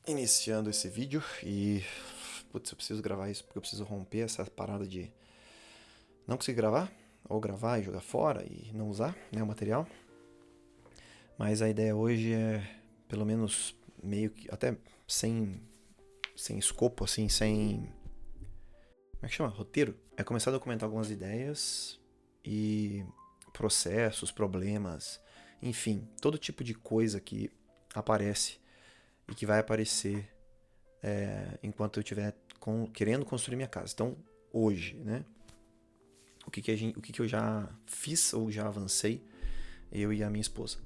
Iniciando esse vídeo e... Putz, eu preciso gravar isso porque eu preciso romper essa parada de não conseguir gravar, ou gravar e jogar fora e não usar, né, o material. Mas a ideia hoje é, pelo menos, meio que, até sem escopo, assim, sem... Como é que chama? Roteiro. É começar a documentar algumas ideias e processos, problemas, enfim, todo tipo de coisa que aparece e que vai aparecer enquanto eu estiver querendo construir minha casa. Então, hoje, né? O que eu já fiz ou já avancei, eu e a minha esposa.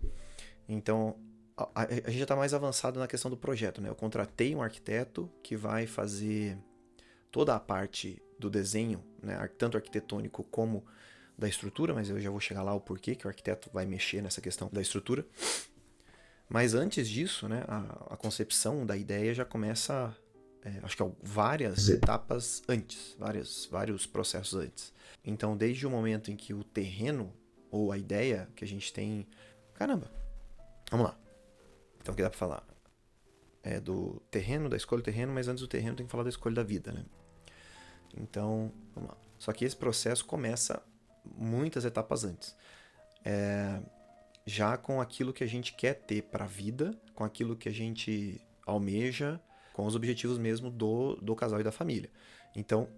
Então, a gente já está mais avançado na questão do projeto, né? Eu contratei um arquiteto que vai fazer toda a parte do desenho, né? Tanto arquitetônico como da estrutura, mas eu já vou chegar lá o porquê que o arquiteto vai mexer nessa questão da estrutura. Mas antes disso, né, a concepção da ideia já começa, acho que várias etapas antes, vários processos antes. Então, desde o momento em que o terreno ou a ideia que a gente tem... Caramba, vamos lá. Então, o que dá pra falar? É do terreno, da escolha do terreno, mas antes do terreno tem que falar da escolha da vida, né? Então, vamos lá. Só que esse processo começa muitas etapas antes. Já com aquilo que a gente quer ter para a vida, com aquilo que a gente almeja, com os objetivos mesmo do casal e da família. Então,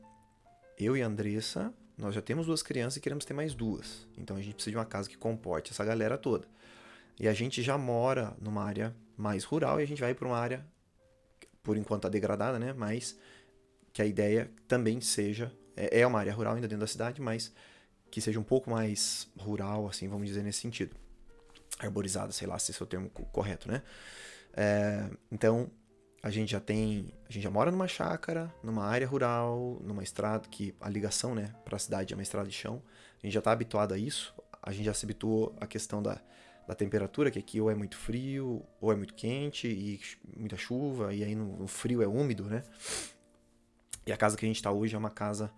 eu e a Andressa, nós já temos 2 crianças e queremos ter mais 2. Então, a gente precisa de uma casa que comporte essa galera toda. E a gente já mora numa área mais rural e a gente vai para uma área, por enquanto, degradada, né? Mas que a ideia também seja... É uma área rural ainda dentro da cidade, mas que seja um pouco mais rural, assim, vamos dizer, nesse sentido. Arborizada, sei lá se esse é o termo correto, né? Então, a gente já mora numa chácara, numa área rural, numa estrada que a ligação, né, para a cidade é uma estrada de chão. A gente já está habituado a isso. A gente já se habituou à questão da temperatura, que aqui ou é muito frio, ou é muito quente, e muita chuva, e aí no frio é úmido, né? E a casa que a gente está hoje é uma casa...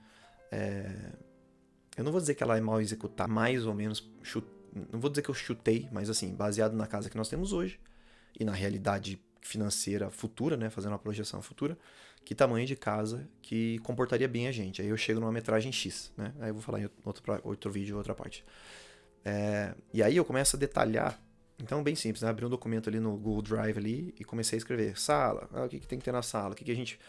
Eu não vou dizer que ela é mal executada, mais ou menos... Não vou dizer que eu chutei, mas assim, baseado na casa que nós temos hoje, e na realidade financeira futura, né, fazendo uma projeção futura, que tamanho de casa que comportaria bem a gente. Aí eu chego numa metragem X, né? Aí eu vou falar em outro vídeo, outra parte. E aí eu começo a detalhar. Então, bem simples, né? Abri um documento ali no Google Drive ali e comecei a escrever. Sala, o que tem que ter na sala? O que a gente...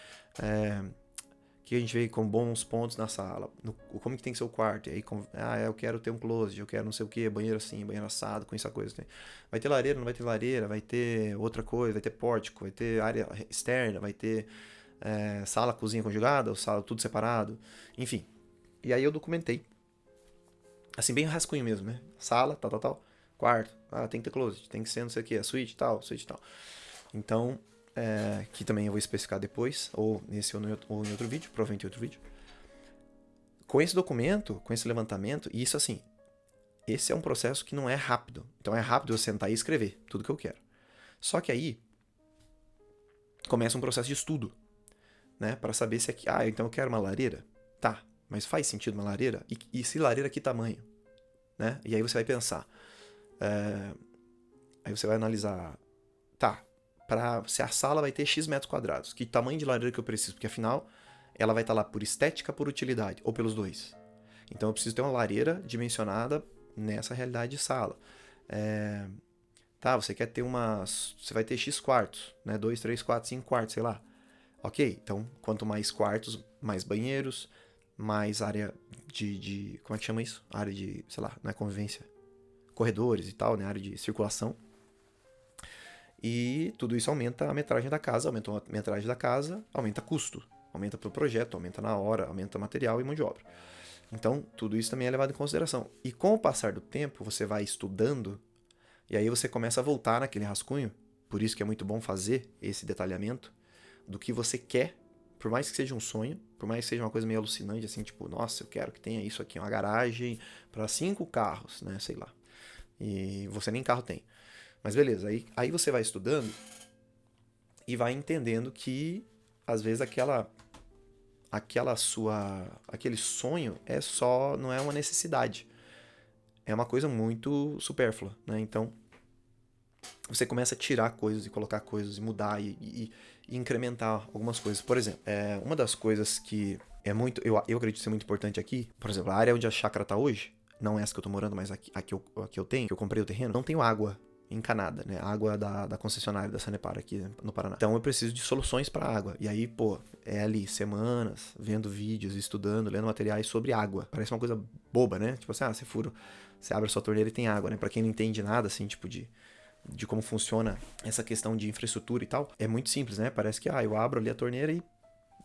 que a gente vê com bons pontos na sala, como que tem que ser o quarto, e aí, eu quero ter um closet, eu quero não sei o que, banheiro assim, banheiro assado, com essa coisa. Né? Vai ter lareira, não vai ter lareira, vai ter outra coisa, vai ter pórtico, vai ter área externa, vai ter sala, cozinha conjugada, ou sala, tudo separado, enfim. E aí eu documentei, assim, bem rascunho mesmo, né? Sala, tal, quarto, tem que ter closet, tem que ser não sei o que, a suíte tal. Então, que também eu vou especificar depois, ou nesse ou em outro vídeo, provavelmente em outro vídeo. Com esse documento, com esse levantamento, e isso assim, esse é um processo que não é rápido. Então é rápido eu sentar e escrever tudo que eu quero. Só que aí começa um processo de estudo, né, para saber se aqui, então eu quero uma lareira, tá? Mas faz sentido uma lareira? E se lareira que tamanho, né? E aí você vai pensar, aí você vai analisar, tá? Se a sala vai ter X metros quadrados, que tamanho de lareira que eu preciso? Porque afinal, ela vai estar lá por estética, por utilidade, ou pelos dois. Então eu preciso ter uma lareira dimensionada nessa realidade de sala. Você quer ter você vai ter X quartos, né? 2, 3, 4, 5 quartos, sei lá. Ok, então quanto mais quartos, mais banheiros, mais área como é que chama isso? Área de, sei lá, não é convivência? Corredores e tal, né? Área de circulação. E tudo isso aumenta a metragem da casa, aumenta a metragem da casa, aumenta custo, aumenta para o projeto, aumenta na hora, aumenta material e mão de obra. Então, tudo isso também é levado em consideração. E com o passar do tempo, você vai estudando, e aí você começa a voltar naquele rascunho, por isso que é muito bom fazer esse detalhamento do que você quer, por mais que seja um sonho, por mais que seja uma coisa meio alucinante, assim, tipo, nossa, eu quero que tenha isso aqui, uma garagem para 5 carros, né, sei lá. E você nem carro tem. Mas beleza, aí você vai estudando e vai entendendo que às vezes aquele sonho não é uma necessidade, é uma coisa muito supérflua, né? Então você começa a tirar coisas e colocar coisas e mudar e incrementar algumas coisas. Por exemplo, uma das coisas que é muito, eu acredito ser muito importante aqui, por exemplo, a área onde a chácara tá hoje, não é essa que eu tô morando, mas aqui eu tenho, que eu comprei o terreno, não tenho água encanada, né? Água da concessionária da Sanepar aqui no Paraná. Então eu preciso de soluções para água. E aí, pô, é ali semanas vendo vídeos, estudando, lendo materiais sobre água. Parece uma coisa boba, né? Tipo assim, você abre a sua torneira e tem água, né? Para quem não entende nada assim, tipo de como funciona essa questão de infraestrutura e tal, é muito simples, né? Parece que eu abro ali a torneira e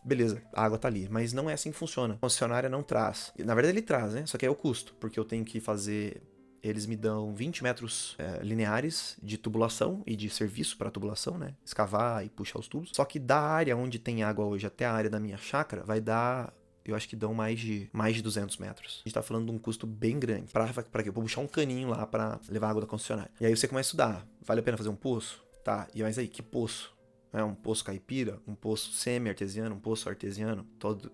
beleza, a água tá ali. Mas não é assim que funciona. A concessionária não traz. Na verdade ele traz, né? Só que é o custo, porque eu tenho que fazer. Eles me dão 20 metros lineares de tubulação e de serviço para tubulação, né? Escavar e puxar os tubos. Só que da área onde tem água hoje até a área da minha chácara, vai dar... Eu acho que dão mais de 200 metros. A gente tá falando de um custo bem grande. Pra quê? Eu vou puxar um caninho lá pra levar água da concessionária. E aí você começa a estudar. Vale a pena fazer um poço? Tá, e mas aí, que poço? Um poço caipira? Um poço semi-artesiano? Um poço artesiano?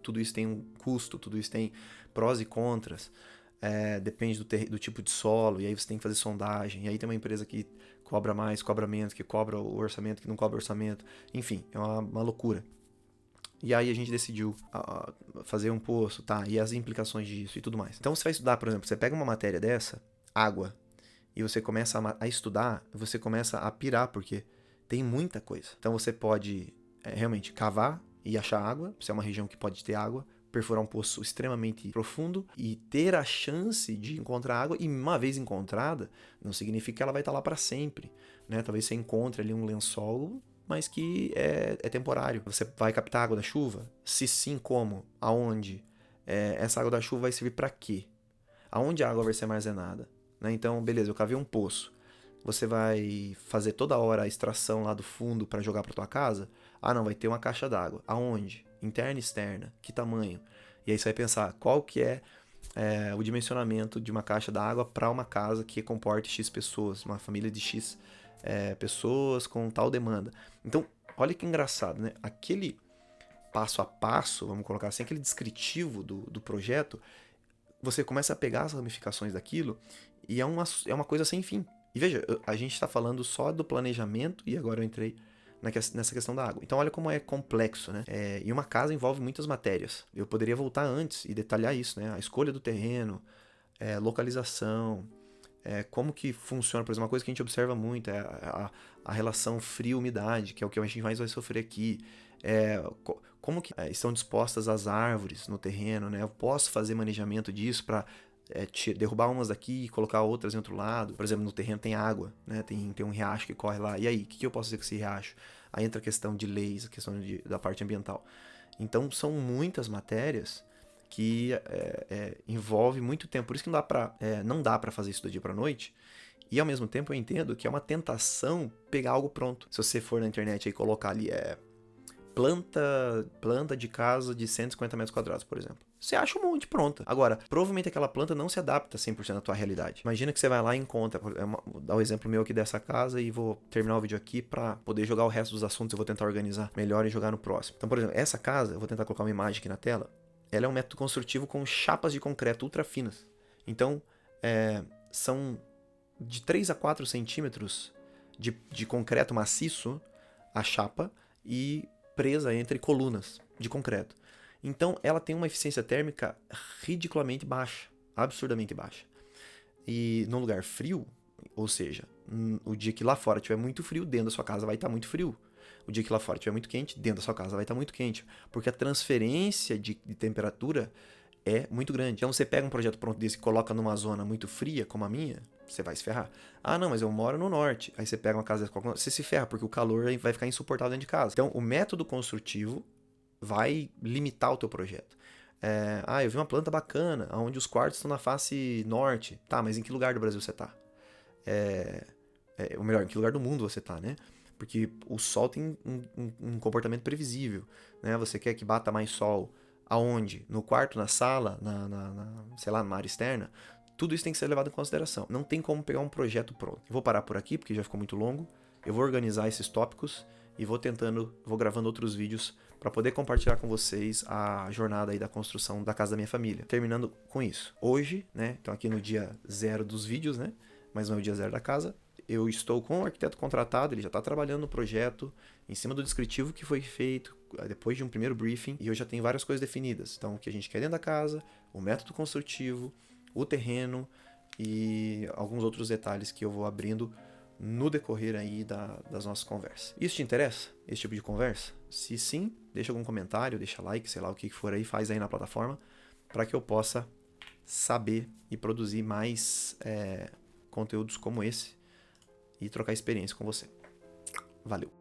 Tudo isso tem um custo, tudo isso tem prós e contras. Depende do tipo de solo, e aí você tem que fazer sondagem, e aí tem uma empresa que cobra mais, cobra menos, que cobra o orçamento, que não cobra orçamento, enfim, é uma loucura. E aí a gente decidiu fazer um poço, tá, e as implicações disso e tudo mais. Então você vai estudar, por exemplo, você pega uma matéria dessa, água, e você começa a estudar, você começa a pirar, porque tem muita coisa. Então você pode realmente cavar e achar água, se é uma região que pode ter água, perfurar um poço extremamente profundo e ter a chance de encontrar água, e uma vez encontrada, não significa que ela vai estar lá para sempre, né? Talvez você encontre ali um lençol, mas que é temporário. Você vai captar água da chuva? Se sim, como? Aonde? Essa água da chuva vai servir para quê? Aonde a água vai ser armazenada? Né? Então, beleza, eu cavei um poço. Você vai fazer toda hora a extração lá do fundo para jogar para tua casa? Ah, não, vai ter uma caixa d'água. Aonde? Interna e externa? Que tamanho? E aí você vai pensar qual que é o dimensionamento de uma caixa d'água para uma casa que comporte X pessoas, uma família de X pessoas com tal demanda. Então, olha que engraçado, né? Aquele passo a passo, vamos colocar assim, aquele descritivo do projeto, você começa a pegar as ramificações daquilo e é uma coisa sem fim. E veja, a gente está falando só do planejamento e agora eu entrei nessa questão da água. Então olha como é complexo, né? E uma casa envolve muitas matérias. Eu poderia voltar antes e detalhar isso, né? A escolha do terreno, localização, como que funciona. Por exemplo, uma coisa que a gente observa muito é a relação frio-umidade, que é o que a gente mais vai sofrer aqui. Como que estão dispostas as árvores no terreno, né? Eu posso fazer manejamento disso para derrubar umas daqui e colocar outras em outro lado. Por exemplo, no terreno tem água, né? Tem um riacho que corre lá. E aí, o que eu posso fazer com esse riacho? Aí entra a questão de leis, a questão da parte ambiental. Então, são muitas matérias que envolve muito tempo. Por isso que não dá para fazer isso do dia para noite. E ao mesmo tempo eu entendo que é uma tentação pegar algo pronto. Se você for na internet e colocar ali planta de casa de 150 metros quadrados, por exemplo. Você acha um monte pronta. Agora, provavelmente aquela planta não se adapta 100% à tua realidade. Imagina que você vai lá e encontra, vou dar o exemplo meu aqui dessa casa e vou terminar o vídeo aqui para poder jogar o resto dos assuntos, eu vou tentar organizar melhor e jogar no próximo. Então, por exemplo, essa casa, eu vou tentar colocar uma imagem aqui na tela, ela é um método construtivo com chapas de concreto ultra finas. Então, são de 3 a 4 centímetros de concreto maciço, a chapa, e presa entre colunas de concreto. Então, ela tem uma eficiência térmica ridiculamente baixa, absurdamente baixa. E num lugar frio, ou seja, o dia que lá fora estiver muito frio, dentro da sua casa vai estar muito frio. O dia que lá fora estiver muito quente, dentro da sua casa vai estar muito quente. Porque a transferência de temperatura é muito grande. Então, você pega um projeto pronto desse e coloca numa zona muito fria, como a minha, você vai se ferrar. Ah, não, mas eu moro no norte. Aí você pega uma casa dessa, você se ferra, porque o calor vai ficar insuportável dentro de casa. Então, o método construtivo vai limitar o teu projeto. Eu vi uma planta bacana, onde os quartos estão na face norte. Tá, mas em que lugar do Brasil você tá? Ou melhor, em que lugar do mundo você tá, né? Porque o sol tem um comportamento previsível, né? Você quer que bata mais sol aonde? No quarto, na sala, sei lá, numa área externa? Tudo isso tem que ser levado em consideração. Não tem como pegar um projeto pronto. Eu vou parar por aqui, porque já ficou muito longo. Eu vou organizar esses tópicos e vou gravando outros vídeos para poder compartilhar com vocês a jornada aí da construção da casa da minha família. Terminando com isso. Hoje, né, então aqui no dia 0 dos vídeos, né, mas não é o dia 0 da casa, eu estou com o arquiteto contratado, ele já está trabalhando no projeto, em cima do descritivo que foi feito, depois de um primeiro briefing, e eu já tenho várias coisas definidas. Então, o que a gente quer dentro da casa, o método construtivo, o terreno e alguns outros detalhes que eu vou abrindo no decorrer aí das nossas conversas. Isso te interessa? Esse tipo de conversa? Se sim, deixa algum comentário, deixa like, sei lá o que for aí, faz aí na plataforma, para que eu possa saber e produzir mais conteúdos como esse e trocar experiência com você. Valeu!